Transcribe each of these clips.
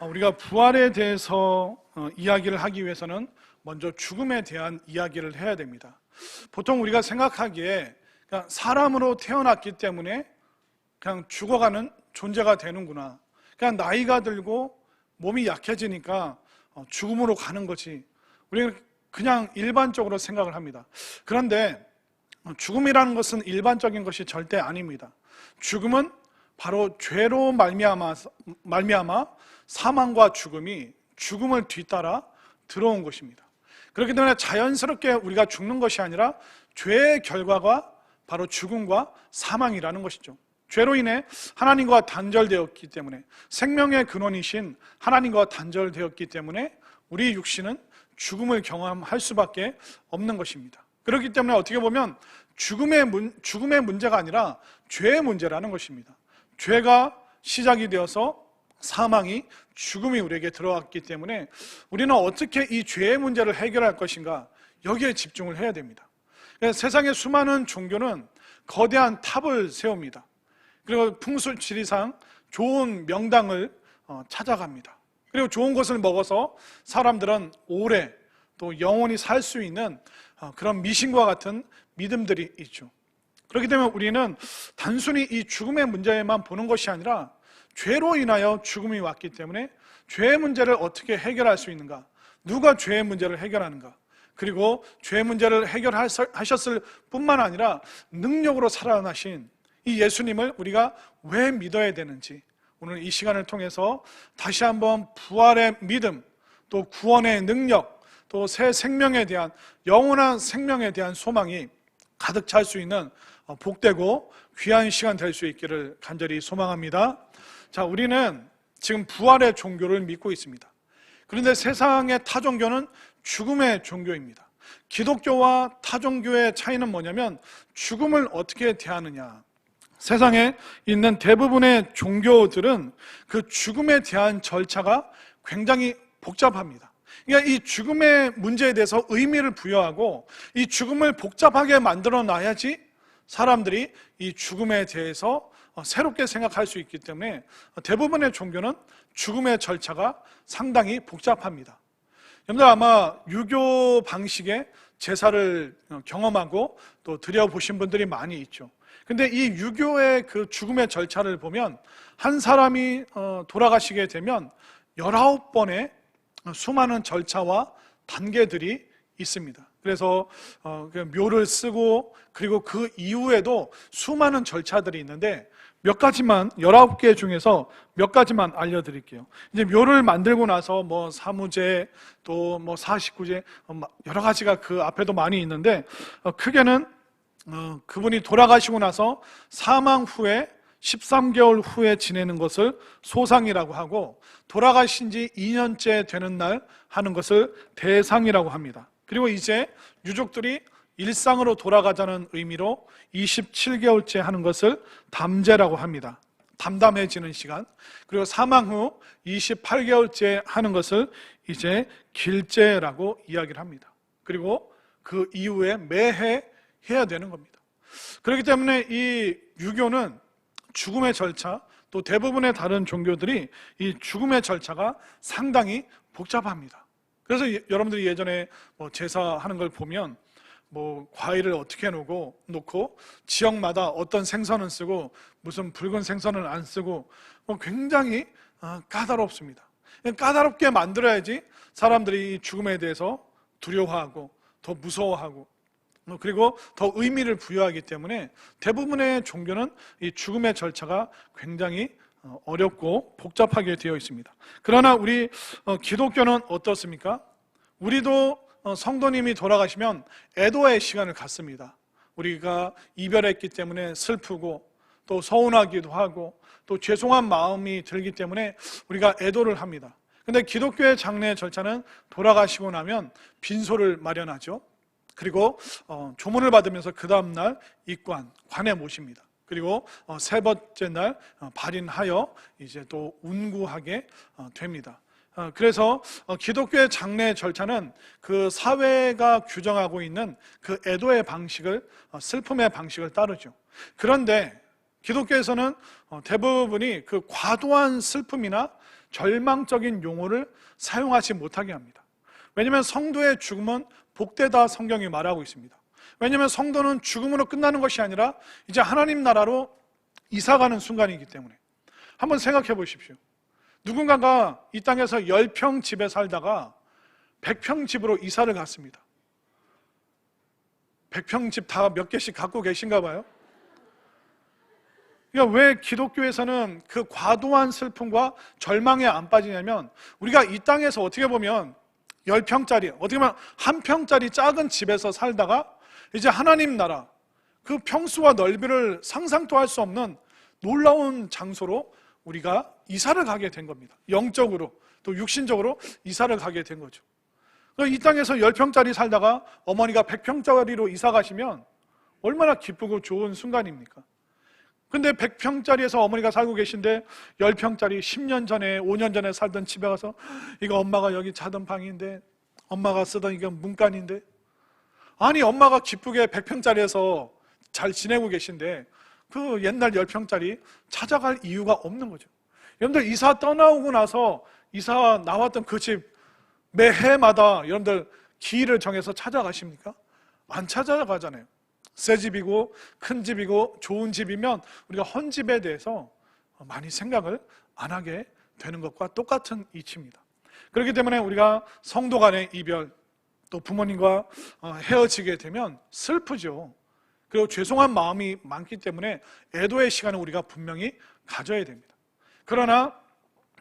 우리가 부활에 대해서 이야기를 하기 위해서는 먼저 죽음에 대한 이야기를 해야 됩니다. 보통 우리가 생각하기에 그냥 사람으로 태어났기 때문에 그냥 죽어가는 존재가 되는구나, 그냥 나이가 들고 몸이 약해지니까 죽음으로 가는 거지, 우리는 그냥 일반적으로 생각을 합니다. 그런데 죽음이라는 것은 일반적인 것이 절대 아닙니다. 죽음은 바로 죄로 말미암아 사망과 죽음을 뒤따라 들어온 것입니다. 그렇기 때문에 자연스럽게 우리가 죽는 것이 아니라 죄의 결과가 바로 죽음과 사망이라는 것이죠. 죄로 인해 하나님과 단절되었기 때문에, 생명의 근원이신 하나님과 단절되었기 때문에 우리 육신은 죽음을 경험할 수밖에 없는 것입니다. 그렇기 때문에 어떻게 보면 죽음의 문제가 아니라 죄의 문제라는 것입니다. 죄가 시작이 되어서 사망이, 죽음이 우리에게 들어왔기 때문에 우리는 어떻게 이 죄의 문제를 해결할 것인가, 여기에 집중을 해야 됩니다. 세상의 수많은 종교는 거대한 탑을 세웁니다. 그리고 풍수지리상 좋은 명당을 찾아갑니다. 그리고 좋은 것을 먹어서 사람들은 오래 또 영원히 살 수 있는 그런 미신과 같은 믿음들이 있죠. 그렇기 때문에 우리는 단순히 이 죽음의 문제만 보는 것이 아니라 죄로 인하여 죽음이 왔기 때문에 죄의 문제를 어떻게 해결할 수 있는가, 누가 죄의 문제를 해결하는가, 그리고 죄의 문제를 해결하셨을 뿐만 아니라 능력으로 살아나신 이 예수님을 우리가 왜 믿어야 되는지, 오늘 이 시간을 통해서 다시 한번 부활의 믿음, 또 구원의 능력, 또 새 생명에 대한, 영원한 생명에 대한 소망이 가득 찰 수 있는 복되고 귀한 시간 될 수 있기를 간절히 소망합니다. 자, 우리는 지금 부활의 종교를 믿고 있습니다. 그런데 세상의 타 종교는 죽음의 종교입니다. 기독교와 타 종교의 차이는 뭐냐면 죽음을 어떻게 대하느냐. 세상에 있는 대부분의 종교들은 그 죽음에 대한 절차가 굉장히 복잡합니다. 그러니까 이 죽음의 문제에 대해서 의미를 부여하고 이 죽음을 복잡하게 만들어 놔야지 사람들이 이 죽음에 대해서 새롭게 생각할 수 있기 때문에 대부분의 종교는 죽음의 절차가 상당히 복잡합니다. 여러분들 아마 유교 방식의 제사를 경험하고 또 드려보신 분들이 많이 있죠. 근데 이 유교의 그 죽음의 절차를 보면 한 사람이 돌아가시게 되면 19번의 수많은 절차와 단계들이 있습니다. 그래서 묘를 쓰고, 그리고 그 이후에도 수많은 절차들이 있는데 몇 가지만, 19개 중에서 몇 가지만 알려드릴게요. 이제 묘를 만들고 나서 뭐 사무제, 또 뭐 49제, 여러 가지가 그 앞에도 많이 있는데, 크게는 그분이 돌아가시고 나서 사망 후에 13개월 후에 지내는 것을 소상이라고 하고, 돌아가신 지 2년째 되는 날 하는 것을 대상이라고 합니다. 그리고 이제 유족들이 일상으로 돌아가자는 의미로 27개월째 하는 것을 담제라고 합니다. 담담해지는 시간. 그리고 사망 후 28개월째 하는 것을 이제 길제라고 이야기를 합니다. 그리고 그 이후에 매해 해야 되는 겁니다. 그렇기 때문에 이 유교는 죽음의 절차, 또 대부분의 다른 종교들이 이 죽음의 절차가 상당히 복잡합니다. 그래서 여러분들이 예전에 제사하는 걸 보면 과일을 어떻게 놓고 지역마다 어떤 생선은 쓰고 무슨 붉은 생선은 안 쓰고 굉장히 까다롭습니다. 까다롭게 만들어야지 사람들이 이 죽음에 대해서 두려워하고 더 무서워하고, 그리고 더 의미를 부여하기 때문에 대부분의 종교는 이 죽음의 절차가 굉장히 어렵고 복잡하게 되어 있습니다. 그러나 우리 기독교는 어떻습니까? 우리도 성도님이 돌아가시면 애도의 시간을 갖습니다. 우리가 이별했기 때문에 슬프고 또 서운하기도 하고 또 죄송한 마음이 들기 때문에 우리가 애도를 합니다. 근데 기독교의 장례 절차는 돌아가시고 나면 빈소를 마련하죠. 그리고 조문을 받으면서 그 다음날 관에 모십니다. 그리고 세 번째 날 발인하여 이제 또 운구하게 됩니다. 그래서 기독교의 장례 절차는 그 사회가 규정하고 있는 그 애도의 방식을, 슬픔의 방식을 따르죠. 그런데 기독교에서는 대부분이 그 과도한 슬픔이나 절망적인 용어를 사용하지 못하게 합니다. 왜냐하면 성도의 죽음은 복되다 성경이 말하고 있습니다. 왜냐하면 성도는 죽음으로 끝나는 것이 아니라 이제 하나님 나라로 이사가는 순간이기 때문에. 한번 생각해 보십시오. 누군가가 이 땅에서 10평 집에 살다가 100평 집으로 이사를 갔습니다. 100평 집 다 몇 개씩 갖고 계신가 봐요. 그러니까 왜 기독교에서는 그 과도한 슬픔과 절망에 안 빠지냐면, 우리가 이 땅에서 어떻게 보면 10평짜리, 어떻게 보면 1평짜리 작은 집에서 살다가 이제 하나님 나라, 그 평수와 넓이를 상상도 할 수 없는 놀라운 장소로 우리가 이사를 가게 된 겁니다. 영적으로 또 육신적으로 이사를 가게 된 거죠. 이 땅에서 10평짜리 살다가 어머니가 100평짜리로 이사 가시면 얼마나 기쁘고 좋은 순간입니까? 근데 100평짜리에서 어머니가 살고 계신데 10평짜리 10년 전에 5년 전에 살던 집에 가서 이거 엄마가 여기 자던 방인데, 엄마가 쓰던 이거 문간인데, 아니 엄마가 기쁘게 100평짜리에서 잘 지내고 계신데 그 옛날 10평짜리 찾아갈 이유가 없는 거죠. 여러분들 이사 떠나오고 나서 이사 나왔던 그 집 매해마다 여러분들 기일을 정해서 찾아가십니까? 안 찾아가잖아요. 새 집이고 큰 집이고 좋은 집이면 우리가 헌집에 대해서 많이 생각을 안 하게 되는 것과 똑같은 이치입니다. 그렇기 때문에 우리가 성도 간의 이별, 또 부모님과 헤어지게 되면 슬프죠. 그리고 죄송한 마음이 많기 때문에 애도의 시간을 우리가 분명히 가져야 됩니다. 그러나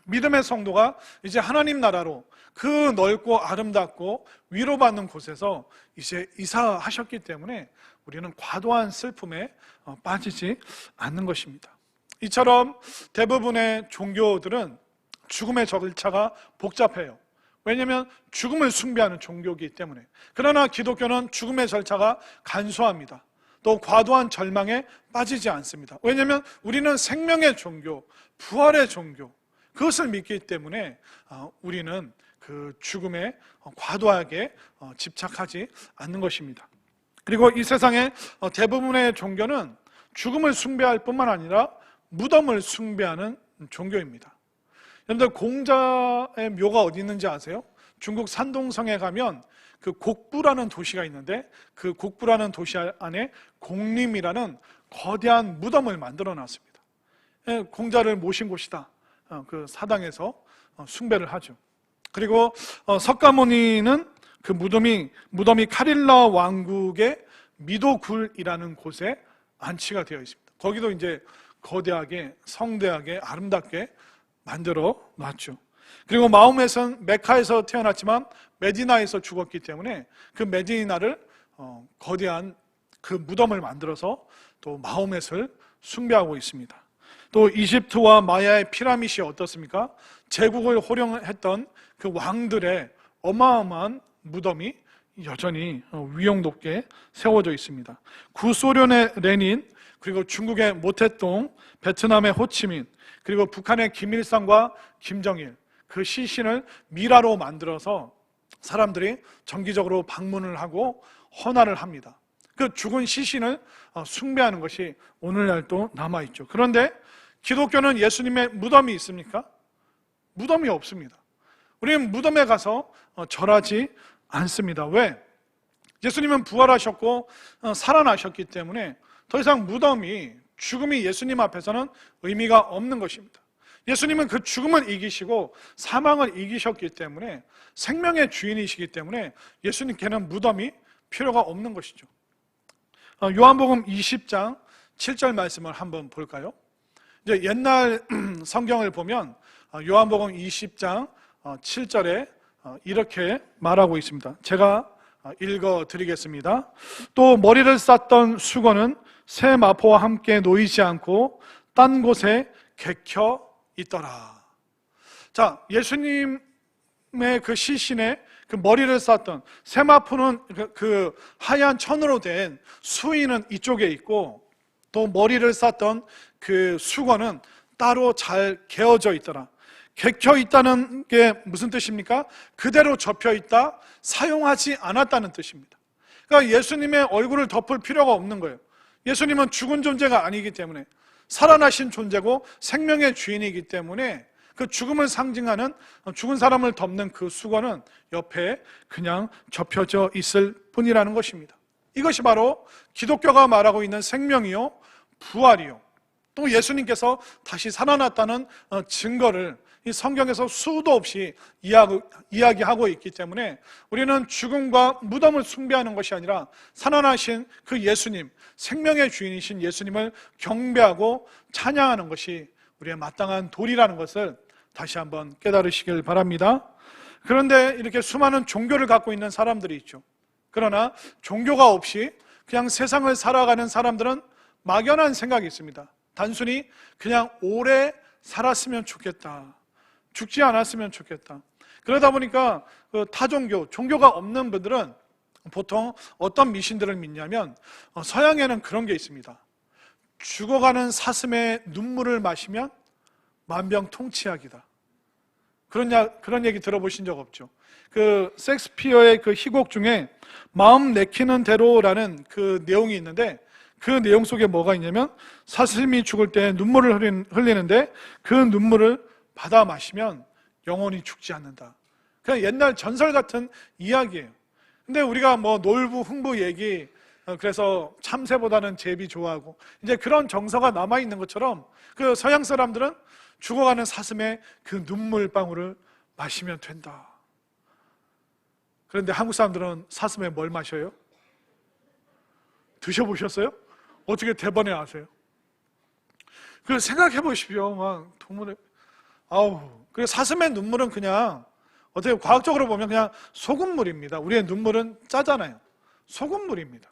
믿음의 성도가 이제 하나님 나라로 그 넓고 아름답고 위로받는 곳에서 이제 이사하셨기 때문에 우리는 과도한 슬픔에 빠지지 않는 것입니다. 이처럼 대부분의 종교들은 죽음의 절차가 복잡해요. 왜냐하면 죽음을 숭배하는 종교이기 때문에. 그러나 기독교는 죽음의 절차가 간소합니다. 또 과도한 절망에 빠지지 않습니다. 왜냐하면 우리는 생명의 종교, 부활의 종교, 그것을 믿기 때문에 우리는 그 죽음에 과도하게 집착하지 않는 것입니다. 그리고 이 세상의 대부분의 종교는 죽음을 숭배할 뿐만 아니라 무덤을 숭배하는 종교입니다. 여러분들 공자의 묘가 어디 있는지 아세요? 중국 산동성에 가면 그 곡부라는 도시가 있는데 그 곡부라는 도시 안에 공림이라는 거대한 무덤을 만들어 놨습니다. 공자를 모신 곳이다. 그 사당에서 숭배를 하죠. 그리고 석가모니는 그 무덤이 카릴라 왕국의 미도굴이라는 곳에 안치가 되어 있습니다. 거기도 이제 거대하게 성대하게 아름답게 만들어 놨죠. 그리고 마호멧은 메카에서 태어났지만 메디나에서 죽었기 때문에 그 메디나를 거대한 그 무덤을 만들어서 또 마호멧을 숭배하고 있습니다. 또 이집트와 마야의 피라밋이 어떻습니까? 제국을 호령했던 그 왕들의 어마어마한 무덤이 여전히 위용 높게 세워져 있습니다. 구소련의 레닌, 그리고 중국의 모태동, 베트남의 호치민, 그리고 북한의 김일성과 김정일, 그 시신을 미라로 만들어서 사람들이 정기적으로 방문을 하고 헌화를 합니다. 그 죽은 시신을 숭배하는 것이 오늘날도 남아있죠. 그런데 기독교는 예수님의 무덤이 있습니까? 무덤이 없습니다. 우리는 무덤에 가서 절하지 않습니다. 왜? 예수님은 부활하셨고 살아나셨기 때문에 더 이상 무덤이, 죽음이 예수님 앞에서는 의미가 없는 것입니다. 예수님은 그 죽음을 이기시고 사망을 이기셨기 때문에 생명의 주인이시기 때문에 예수님께는 무덤이 필요가 없는 것이죠. 요한복음 20장 7절 말씀을 한번 볼까요? 이제 옛날 성경을 보면 요한복음 20장 7절에 이렇게 말하고 있습니다. 제가 읽어 드리겠습니다. 또 머리를 쌌던 수건은 새 마포와 함께 놓이지 않고 딴 곳에 개켜 있더라. 자, 예수님의 그 시신에 그 머리를 쌌던 세마포는 그 하얀 천으로 된 수의는 이쪽에 있고, 또 머리를 쌌던 그 수건은 따로 잘 개어져 있더라. 개켜 있다는 게 무슨 뜻입니까? 그대로 접혀 있다, 사용하지 않았다는 뜻입니다. 그러니까 예수님의 얼굴을 덮을 필요가 없는 거예요. 예수님은 죽은 존재가 아니기 때문에 살아나신 존재고 생명의 주인이기 때문에 그 죽음을 상징하는 죽은 사람을 덮는 그 수건은 옆에 그냥 접혀져 있을 뿐이라는 것입니다. 이것이 바로 기독교가 말하고 있는 생명이요, 부활이요, 또 예수님께서 다시 살아났다는 증거를 이 성경에서 수도 없이 이야기하고 있기 때문에 우리는 죽음과 무덤을 숭배하는 것이 아니라 살아나신 그 예수님, 생명의 주인이신 예수님을 경배하고 찬양하는 것이 우리의 마땅한 도리라는 것을 다시 한번 깨달으시길 바랍니다. 그런데 이렇게 수많은 종교를 갖고 있는 사람들이 있죠. 그러나 종교가 없이 그냥 세상을 살아가는 사람들은 막연한 생각이 있습니다. 단순히 그냥 오래 살았으면 좋겠다, 죽지 않았으면 좋겠다. 그러다 보니까 타종교, 종교가 없는 분들은 보통 어떤 미신들을 믿냐면 서양에는 그런 게 있습니다. 죽어가는 사슴의 눈물을 마시면 만병통치약이다. 그런 얘기 들어보신 적 없죠? 그 셰익스피어의 그 희곡 중에 마음 내키는 대로라는 그 내용이 있는데, 그 내용 속에 뭐가 있냐면 사슴이 죽을 때 눈물을 흘리는데 그 눈물을 받아 마시면 영원히 죽지 않는다. 그냥 옛날 전설 같은 이야기예요. 근데 우리가 뭐 놀부 흥부 얘기, 그래서 참새보다는 제비 좋아하고 이제 그런 정서가 남아있는 것처럼 그 서양 사람들은 죽어가는 사슴의 그 눈물방울을 마시면 된다. 그런데 한국 사람들은 사슴에 뭘 마셔요? 드셔보셨어요? 어떻게 대번에 아세요? 그 생각해 보십시오. 막 동물에 그 사슴의 눈물은 그냥 어떻게 과학적으로 보면 그냥 소금물입니다. 우리의 눈물은 짜잖아요. 소금물입니다.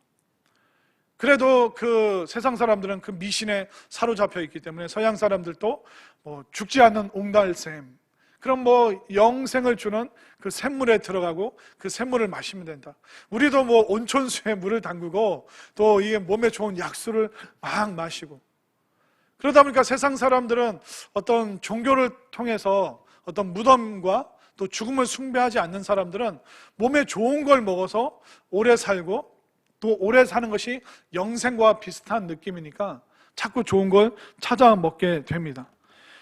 그래도 그 세상 사람들은 그 미신에 사로잡혀 있기 때문에 서양 사람들도 뭐 죽지 않는 옹달샘, 그럼 뭐 영생을 주는 그 샘물에 들어가고 그 샘물을 마시면 된다. 우리도 뭐 온천수에 물을 담그고 또 이게 몸에 좋은 약수를 막 마시고, 그러다 보니까 세상 사람들은 어떤 종교를 통해서 어떤 무덤과 또 죽음을 숭배하지 않는 사람들은 몸에 좋은 걸 먹어서 오래 살고, 또 오래 사는 것이 영생과 비슷한 느낌이니까 자꾸 좋은 걸 찾아 먹게 됩니다.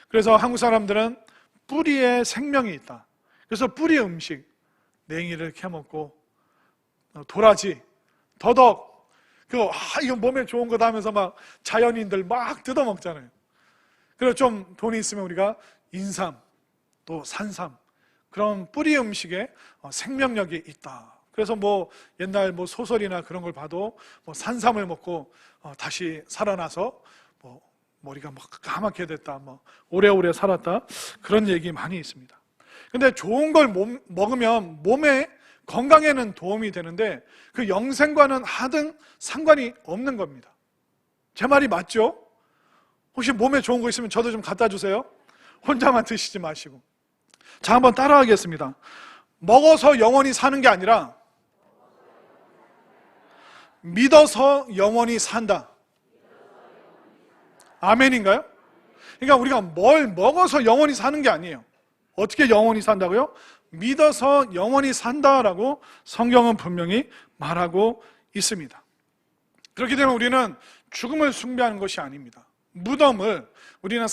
그래서 한국 사람들은 뿌리에 생명이 있다. 그래서 뿌리 음식, 냉이를 캐먹고 도라지, 더덕, 이거 몸에 좋은 거다 하면서 막 자연인들 막 뜯어 먹잖아요. 그래서 좀 돈이 있으면 우리가 인삼, 또 산삼, 그런 뿌리 음식에 생명력이 있다. 그래서 뭐 옛날 뭐 소설이나 그런 걸 봐도 뭐 산삼을 먹고 다시 살아나서 뭐 머리가 막 까맣게 됐다, 뭐 오래오래 살았다, 그런 얘기 많이 있습니다. 근데 좋은 걸 먹으면 몸에 건강에는 도움이 되는데 그 영생과는 하등 상관이 없는 겁니다. 제 말이 맞죠? 혹시 몸에 좋은 거 있으면 저도 좀 갖다 주세요. 혼자만 드시지 마시고. 자, 한번 따라하겠습니다. 먹어서 영원히 사는 게 아니라 믿어서 영원히 산다. 아멘인가요? 그러니까 우리가 뭘 먹어서 영원히 사는 게 아니에요. 어떻게 영원히 산다고요? 믿어서 영원히 산다라고 성경은 분명히 말하고 있습니다. 그렇기 때문에 우리는 죽음을 숭배하는 것이 아닙니다. 무덤을 우리는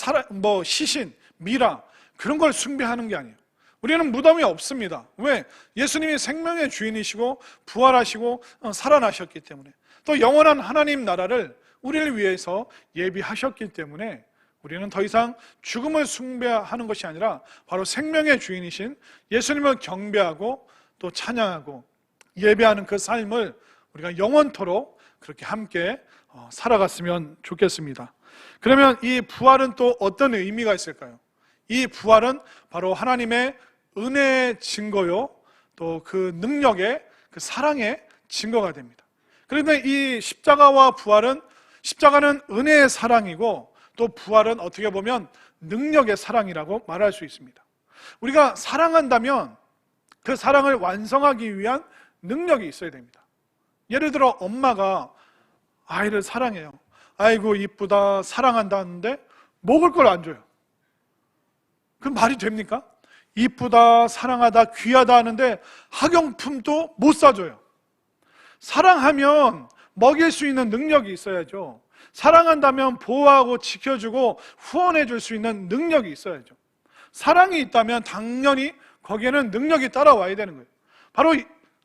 시신, 미라, 그런 걸 숭배하는 게 아니에요. 우리는 무덤이 없습니다. 왜? 예수님이 생명의 주인이시고 부활하시고 살아나셨기 때문에, 또 영원한 하나님 나라를 우리를 위해서 예비하셨기 때문에 우리는 더 이상 죽음을 숭배하는 것이 아니라 바로 생명의 주인이신 예수님을 경배하고 또 찬양하고 예배하는 그 삶을 우리가 영원토록 그렇게 함께 살아갔으면 좋겠습니다. 그러면 이 부활은 또 어떤 의미가 있을까요? 이 부활은 바로 하나님의 은혜의 증거요, 또 그 능력의, 그 사랑의 증거가 됩니다. 그런데 이 십자가와 부활은, 십자가는 은혜의 사랑이고 또 부활은 어떻게 보면 능력의 사랑이라고 말할 수 있습니다. 우리가 사랑한다면 그 사랑을 완성하기 위한 능력이 있어야 됩니다. 예를 들어 엄마가 아이를 사랑해요. 아이고 이쁘다, 사랑한다는데 먹을 걸 안 줘요. 그럼 말이 됩니까? 이쁘다, 사랑하다, 귀하다 하는데 학용품도 못 사줘요. 사랑하면 먹일 수 있는 능력이 있어야죠. 사랑한다면 보호하고 지켜주고 후원해 줄 수 있는 능력이 있어야죠. 사랑이 있다면 당연히 거기에는 능력이 따라와야 되는 거예요. 바로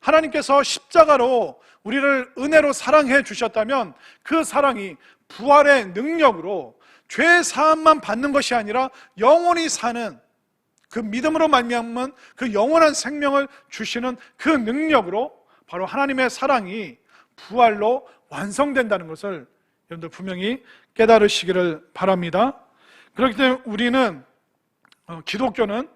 하나님께서 십자가로 우리를 은혜로 사랑해 주셨다면 그 사랑이 부활의 능력으로 죄 사함만 받는 것이 아니라 영원히 사는 그 믿음으로 말미암은 그 영원한 생명을 주시는 그 능력으로 바로 하나님의 사랑이 부활로 완성된다는 것을 여러분들 분명히 깨달으시기를 바랍니다. 그렇기 때문에 우리는 기독교는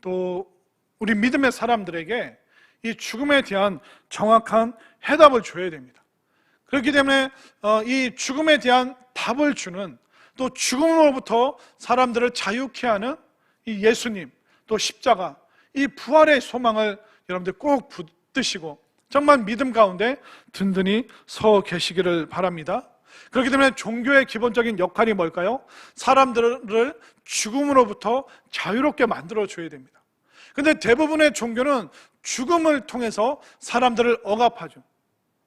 또 우리 믿음의 사람들에게 이 죽음에 대한 정확한 해답을 줘야 됩니다. 그렇기 때문에 이 죽음에 대한 답을 주는, 또 죽음으로부터 사람들을 자유케 하는 이 예수님, 또 십자가, 이 부활의 소망을 여러분들 꼭 붙드시고 정말 믿음 가운데 든든히 서 계시기를 바랍니다. 그렇기 때문에 종교의 기본적인 역할이 뭘까요? 사람들을 죽음으로부터 자유롭게 만들어줘야 됩니다. 근데 대부분의 종교는 죽음을 통해서 사람들을 억압하죠.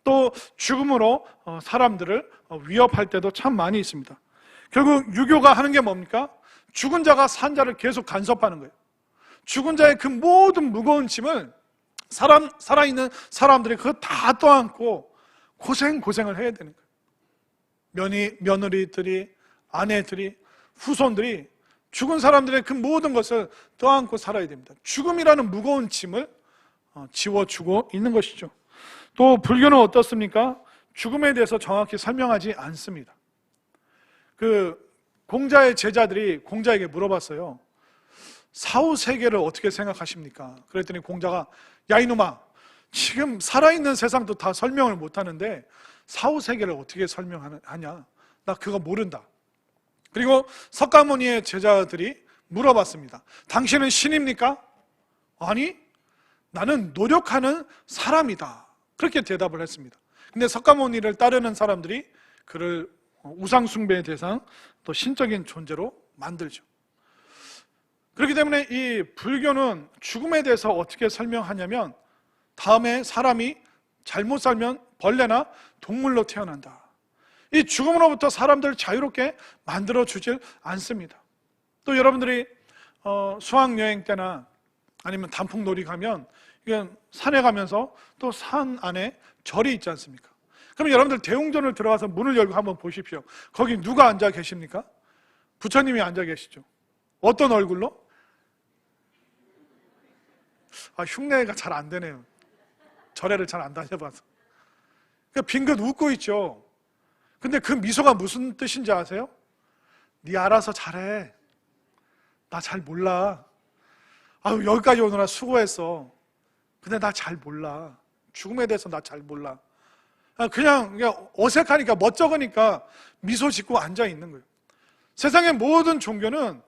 또 죽음으로 사람들을 위협할 때도 참 많이 있습니다. 결국 유교가 하는 게 뭡니까? 죽은 자가 산 자를 계속 간섭하는 거예요. 죽은 자의 그 모든 무거운 짐을 살아있는 사람들이 그거 다 떠안고 고생을 해야 되는 거예요. 며느리들이, 아내들이, 후손들이 죽은 사람들의 그 모든 것을 떠안고 살아야 됩니다. 죽음이라는 무거운 짐을 지워주고 있는 것이죠. 또 불교는 어떻습니까? 죽음에 대해서 정확히 설명하지 않습니다. 그 공자의 제자들이 공자에게 물어봤어요. 사후세계를 어떻게 생각하십니까? 그랬더니 공자가, 야 이놈아, 지금 살아있는 세상도 다 설명을 못하는데 사후세계를 어떻게 설명하냐? 나 그거 모른다. 그리고 석가모니의 제자들이 물어봤습니다. 당신은 신입니까? 아니, 나는 노력하는 사람이다. 그렇게 대답을 했습니다. 근데 석가모니를 따르는 사람들이 그를 우상숭배의 대상, 또 신적인 존재로 만들죠. 그렇기 때문에 이 불교는 죽음에 대해서 어떻게 설명하냐면, 다음에 사람이 잘못 살면 벌레나 동물로 태어난다. 이 죽음으로부터 사람들을 자유롭게 만들어주질 않습니다. 또 여러분들이 수학여행 때나 아니면 단풍놀이 가면 이건 산에 가면서 또 산 안에 절이 있지 않습니까? 그럼 여러분들 대웅전을 들어가서 문을 열고 한번 보십시오. 거기 누가 앉아 계십니까? 부처님이 앉아 계시죠. 어떤 얼굴로? 흉내가 잘 안 되네요. 절에를 잘 안 다녀봐서. 빙긋 웃고 있죠. 근데 그 미소가 무슨 뜻인지 아세요? 네 알아서 잘해. 나 잘 몰라. 여기까지 오느라 수고했어. 근데 나 잘 몰라. 죽음에 대해서 나 잘 몰라. 그냥 어색하니까, 멋쩍으니까 미소 짓고 앉아 있는 거예요. 세상의 모든 종교는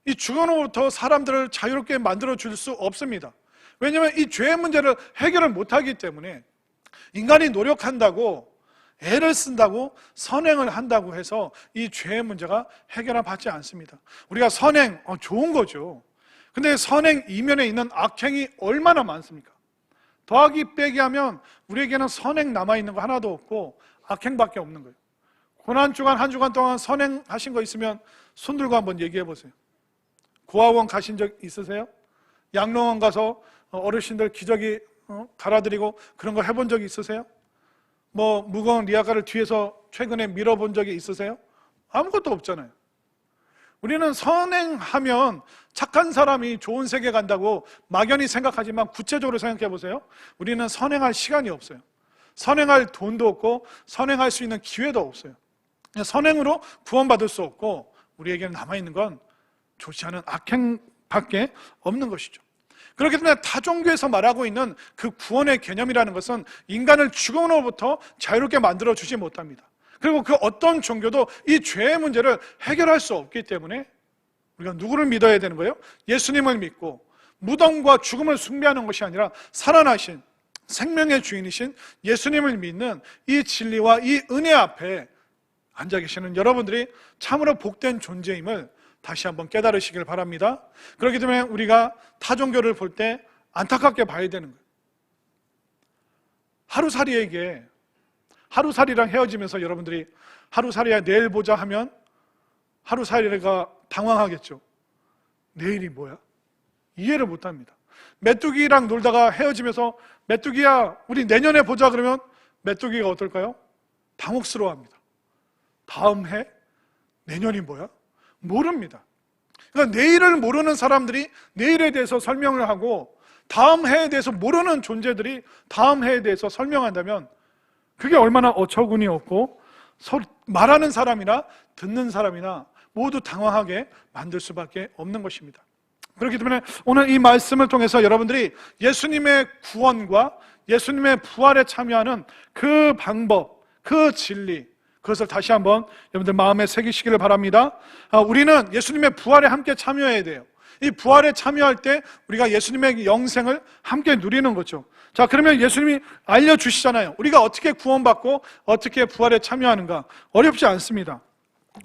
이 죽음으로부터 사람들을 자유롭게 만들어 줄 수 없습니다. 왜냐하면 이 죄의 문제를 해결을 못하기 때문에 인간이 노력한다고, 애를 쓴다고, 선행을 한다고 해서 이 죄의 문제가 해결받지 않습니다. 우리가 선행, 좋은 거죠. 근데 선행 이면에 있는 악행이 얼마나 많습니까? 더하기 빼기 하면 우리에게는 선행 남아있는 거 하나도 없고 악행밖에 없는 거예요. 고난주간 한 주간 동안 선행하신 거 있으면 손 들고 한번 얘기해 보세요. 고아원 가신 적 있으세요? 양로원 가서 어르신들 기저귀 갈아드리고 그런 거 해본 적이 있으세요? 무거운 리아카를 뒤에서 최근에 밀어본 적이 있으세요? 아무것도 없잖아요. 우리는 선행하면 착한 사람이 좋은 세계 간다고 막연히 생각하지만 구체적으로 생각해 보세요. 우리는 선행할 시간이 없어요. 선행할 돈도 없고 선행할 수 있는 기회도 없어요. 선행으로 구원받을 수 없고 우리에게는 남아있는 건 좋지 않은 악행밖에 없는 것이죠. 그렇기 때문에 타종교에서 말하고 있는 그 구원의 개념이라는 것은 인간을 죽음으로부터 자유롭게 만들어주지 못합니다. 그리고 그 어떤 종교도 이 죄의 문제를 해결할 수 없기 때문에 우리가 누구를 믿어야 되는 거예요? 예수님을 믿고 무덤과 죽음을 숭배하는 것이 아니라 살아나신 생명의 주인이신 예수님을 믿는 이 진리와 이 은혜 앞에 앉아 계시는 여러분들이 참으로 복된 존재임을 다시 한번 깨달으시길 바랍니다. 그렇기 때문에 우리가 타종교를 볼 때 안타깝게 봐야 되는 거예요. 하루살이에게, 하루살이랑 헤어지면서 여러분들이 하루살이야 내일 보자 하면 하루살이가 당황하겠죠. 내일이 뭐야? 이해를 못합니다. 메뚜기랑 놀다가 헤어지면서 메뚜기야 우리 내년에 보자 그러면 메뚜기가 어떨까요? 당혹스러워합니다. 다음 해? 내년이 뭐야? 모릅니다. 그러니까 내일을 모르는 사람들이 내일에 대해서 설명을 하고 다음 해에 대해서 모르는 존재들이 다음 해에 대해서 설명한다면 그게 얼마나 어처구니 없고 말하는 사람이나 듣는 사람이나 모두 당황하게 만들 수밖에 없는 것입니다. 그렇기 때문에 오늘 이 말씀을 통해서 여러분들이 예수님의 구원과 예수님의 부활에 참여하는 그 방법, 그 진리, 그것을 다시 한번 여러분들 마음에 새기시기를 바랍니다. 우리는 예수님의 부활에 함께 참여해야 돼요. 이 부활에 참여할 때 우리가 예수님의 영생을 함께 누리는 거죠. 자, 그러면 예수님이 알려주시잖아요. 우리가 어떻게 구원받고 어떻게 부활에 참여하는가. 어렵지 않습니다.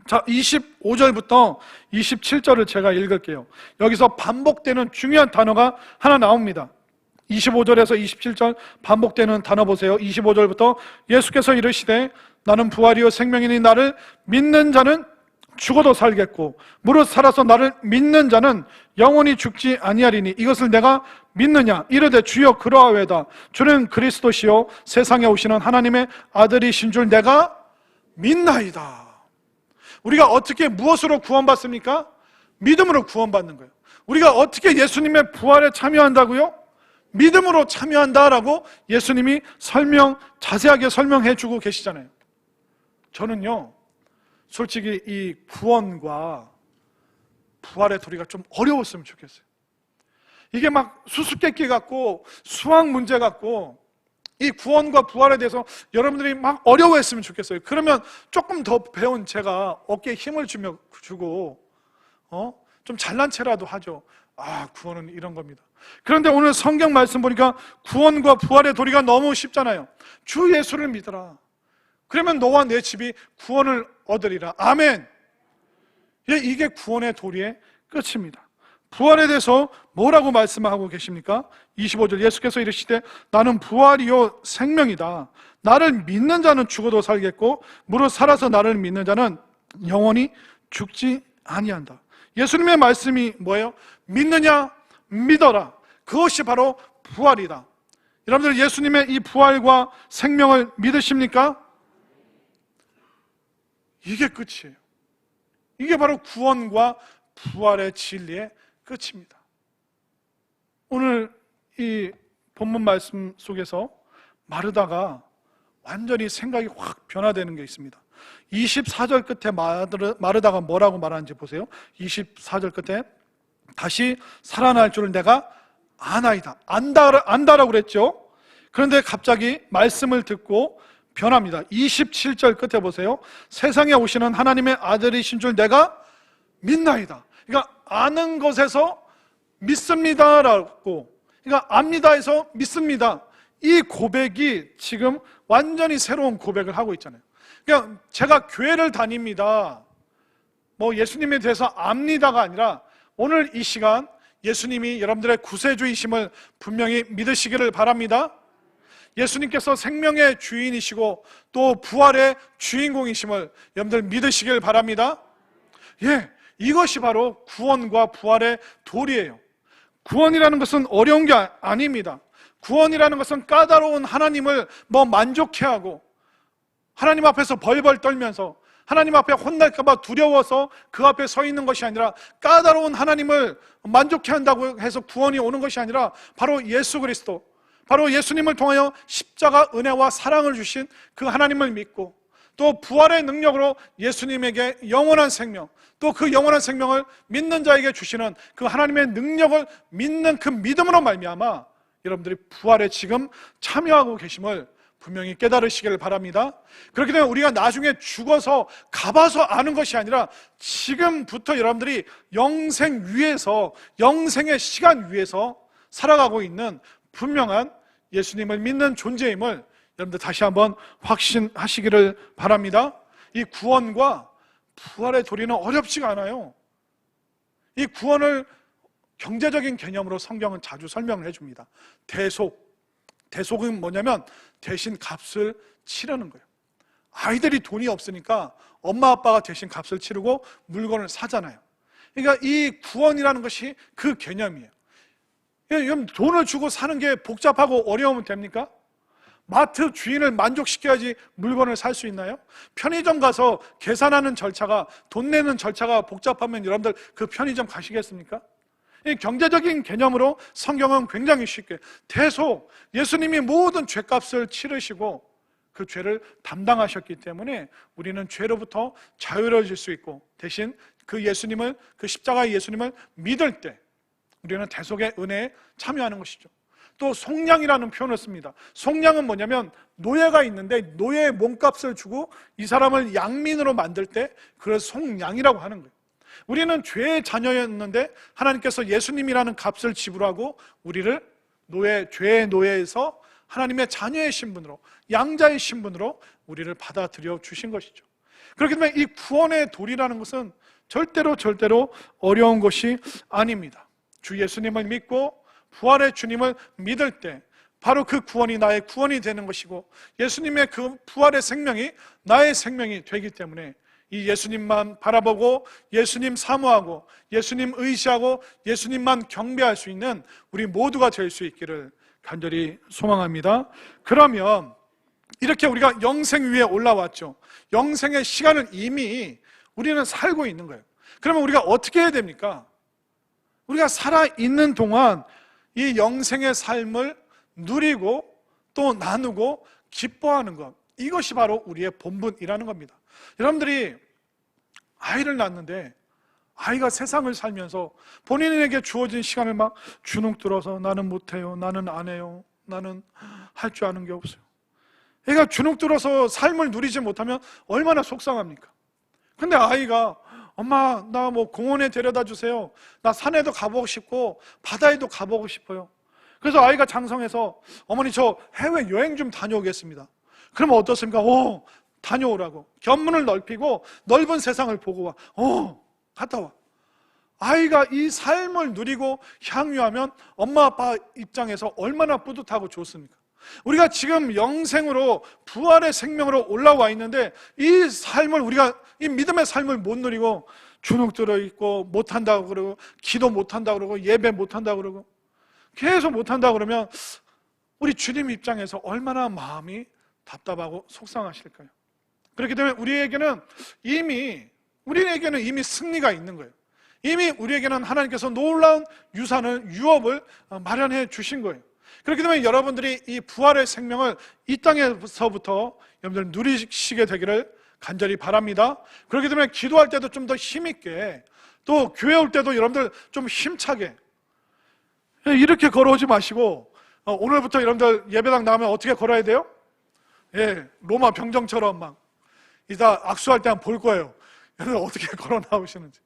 자, 25절부터 27절을 제가 읽을게요. 여기서 반복되는 중요한 단어가 하나 나옵니다. 25절에서 27절 반복되는 단어 보세요. 25절부터 예수께서 이르시되 나는 부활이요 생명이니 나를 믿는 자는 죽어도 살겠고 무릇 살아서 나를 믿는 자는 영원히 죽지 아니하리니 이것을 내가 믿느냐? 이르되 주여 그러하외다. 주는 그리스도시요 세상에 오시는 하나님의 아들이신 줄 내가 믿나이다. 우리가 어떻게 무엇으로 구원받습니까? 믿음으로 구원받는 거예요. 우리가 어떻게 예수님의 부활에 참여한다고요? 믿음으로 참여한다라고 예수님이 자세하게 설명해 주고 계시잖아요. 저는요 솔직히 이 구원과 부활의 도리가 좀 어려웠으면 좋겠어요. 이게 막 수수께끼 같고 수학 문제 같고 이 구원과 부활에 대해서 여러분들이 막 어려워했으면 좋겠어요. 그러면 조금 더 배운 제가 어깨에 힘을 주고 좀 잘난 체라도 하죠. 구원은 이런 겁니다. 그런데 오늘 성경 말씀 보니까 구원과 부활의 도리가 너무 쉽잖아요. 주 예수를 믿어라. 그러면 너와 내 집이 구원을 얻으리라. 아멘. 이게 구원의 도리의 끝입니다. 부활에 대해서 뭐라고 말씀하고 계십니까? 25절 예수께서 이르시되 나는 부활이요 생명이다. 나를 믿는 자는 죽어도 살겠고 무릇 살아서 나를 믿는 자는 영원히 죽지 아니한다. 예수님의 말씀이 뭐예요? 믿느냐? 믿어라. 그것이 바로 부활이다. 여러분들 예수님의 이 부활과 생명을 믿으십니까? 이게 끝이에요. 이게 바로 구원과 부활의 진리의 끝입니다. 오늘 이 본문 말씀 속에서 마르다가 완전히 생각이 확 변화되는 게 있습니다. 24절 끝에 마르다가 뭐라고 말하는지 보세요. 24절 끝에 다시 살아날 줄을 내가 아나이다. 안다라고 그랬죠. 그런데 갑자기 말씀을 듣고 변합니다. 27절 끝에 보세요. 세상에 오시는 하나님의 아들이신 줄 내가 믿나이다. 그러니까 아는 것에서 믿습니다라고, 그러니까 압니다에서 믿습니다. 이 고백이 지금 완전히 새로운 고백을 하고 있잖아요. 그러니까 제가 교회를 다닙니다, 예수님에 대해서 압니다가 아니라 오늘 이 시간 예수님이 여러분들의 구세주이심을 분명히 믿으시기를 바랍니다. 예수님께서 생명의 주인이시고 또 부활의 주인공이심을 여러분들 믿으시길 바랍니다. 이것이 바로 구원과 부활의 도리예요. 구원이라는 것은 어려운 게 아닙니다. 구원이라는 것은 까다로운 하나님을 만족해하고 하나님 앞에서 벌벌 떨면서 하나님 앞에 혼날까 봐 두려워서 그 앞에 서 있는 것이 아니라 까다로운 하나님을 만족해 한다고 해서 구원이 오는 것이 아니라 바로 예수 그리스도, 바로 예수님을 통하여 십자가 은혜와 사랑을 주신 그 하나님을 믿고 또 부활의 능력으로 예수님에게 영원한 생명, 또 그 영원한 생명을 믿는 자에게 주시는 그 하나님의 능력을 믿는 그 믿음으로 말미암아 여러분들이 부활에 지금 참여하고 계심을 분명히 깨달으시기를 바랍니다. 그렇기 때문에 우리가 나중에 죽어서 가봐서 아는 것이 아니라 지금부터 여러분들이 영생 위에서, 영생의 시간 위에서 살아가고 있는 분명한 예수님을 믿는 존재임을 여러분들 다시 한번 확신하시기를 바랍니다. 이 구원과 부활의 도리는 어렵지가 않아요. 이 구원을 경제적인 개념으로 성경은 자주 설명을 해줍니다. 대속은 뭐냐면 대신 값을 치르는 거예요. 아이들이 돈이 없으니까 엄마 아빠가 대신 값을 치르고 물건을 사잖아요. 그러니까 이 구원이라는 것이 그 개념이에요. 돈을 주고 사는 게 복잡하고 어려우면 됩니까? 마트 주인을 만족시켜야지 물건을 살 수 있나요? 편의점 가서 계산하는 절차가, 돈 내는 절차가 복잡하면 여러분들 그 편의점 가시겠습니까? 이 경제적인 개념으로 성경은 굉장히 쉽게, 대속 예수님이 모든 죄값을 치르시고 그 죄를 담당하셨기 때문에 우리는 죄로부터 자유로워질 수 있고, 대신 그 예수님을, 그 십자가의 예수님을 믿을 때 우리는 대속의 은혜에 참여하는 것이죠. 또 속량이라는 표현을 씁니다. 속량은 뭐냐면 노예가 있는데 노예의 몸값을 주고 이 사람을 양민으로 만들 때 그걸 속량이라고 하는 거예요. 우리는 죄의 자녀였는데 하나님께서 예수님이라는 값을 지불하고 우리를 죄의 노예에서 하나님의 자녀의 신분으로, 양자의 신분으로 우리를 받아들여 주신 것이죠. 그렇기 때문에 이 구원의 도리라는 것은 절대로 어려운 것이 아닙니다. 주 예수님을 믿고 부활의 주님을 믿을 때 바로 그 구원이 나의 구원이 되는 것이고, 예수님의 그 부활의 생명이 나의 생명이 되기 때문에 이 예수님만 바라보고 예수님 사모하고 예수님 의지하고 예수님만 경배할 수 있는 우리 모두가 될 수 있기를 간절히 소망합니다. 그러면 이렇게 우리가 영생 위에 올라왔죠. 영생의 시간을 이미 우리는 살고 있는 거예요. 그러면 우리가 어떻게 해야 됩니까? 우리가 살아있는 동안 이 영생의 삶을 누리고 또 나누고 기뻐하는 것, 이것이 바로 우리의 본분이라는 겁니다. 여러분들이 아이를 낳는데 아이가 세상을 살면서 본인에게 주어진 시간을 막 주눅들어서 나는 못해요, 나는 안 해요, 나는 할 줄 아는 게 없어요. 애가 주눅들어서 삶을 누리지 못하면 얼마나 속상합니까? 근데 아이가 엄마 나 뭐 공원에 데려다 주세요, 나 산에도 가보고 싶고 바다에도 가보고 싶어요. 그래서 아이가 장성해서 어머니 저 해외여행 좀 다녀오겠습니다. 그러면 어떻습니까? 다녀오라고 견문을 넓히고 넓은 세상을 보고 와. 갔다 와. 아이가 이 삶을 누리고 향유하면 엄마 아빠 입장에서 얼마나 뿌듯하고 좋습니까? 우리가 지금 영생으로 부활의 생명으로 올라와 있는데 이 삶을, 우리가 이 믿음의 삶을 못 누리고 주눅들어 있고 못한다고 그러고 기도 못한다고 그러고 예배 못한다고 그러고 계속 못한다고 그러면 우리 주님 입장에서 얼마나 마음이 답답하고 속상하실까요? 그렇기 때문에 우리에게는 이미 승리가 있는 거예요. 이미 우리에게는 하나님께서 놀라운 유업을 마련해 주신 거예요. 그렇기 때문에 여러분들이 이 부활의 생명을 이 땅에서부터 여러분들 누리시게 되기를 간절히 바랍니다. 그렇기 때문에 기도할 때도 좀 더 힘있게, 또 교회 올 때도 여러분들 좀 힘차게 이렇게 걸어오지 마시고, 오늘부터 여러분들 예배당 나오면 어떻게 걸어야 돼요? 로마 병정처럼 막 이따 악수할 때 한번 볼 거예요. 여러분들 어떻게 걸어 나오시는지.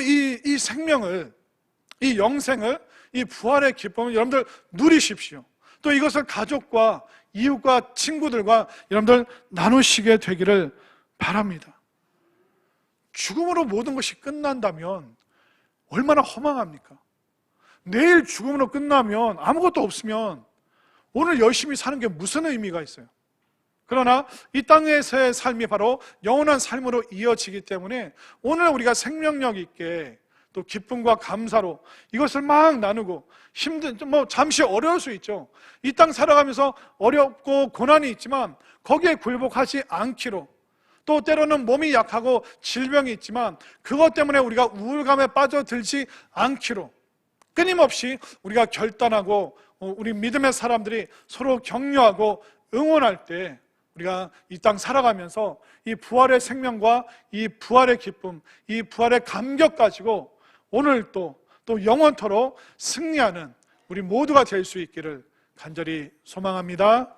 이 생명을, 이 영생을, 이 부활의 기쁨을 여러분들 누리십시오. 또 이것을 가족과 이웃과 친구들과 여러분들 나누시게 되기를 바랍니다. 죽음으로 모든 것이 끝난다면 얼마나 허망합니까? 내일 죽음으로 끝나면 아무것도 없으면 오늘 열심히 사는 게 무슨 의미가 있어요? 그러나 이 땅에서의 삶이 바로 영원한 삶으로 이어지기 때문에 오늘 우리가 생명력 있게 또 기쁨과 감사로 이것을 막 나누고, 잠시 어려울 수 있죠. 이 땅 살아가면서 어렵고 고난이 있지만 거기에 굴복하지 않기로, 또 때로는 몸이 약하고 질병이 있지만 그것 때문에 우리가 우울감에 빠져들지 않기로 끊임없이 우리가 결단하고, 우리 믿음의 사람들이 서로 격려하고 응원할 때 우리가 이 땅 살아가면서 이 부활의 생명과 이 부활의 기쁨, 이 부활의 감격 가지고 오늘 또 영원토록 승리하는 우리 모두가 될 수 있기를 간절히 소망합니다.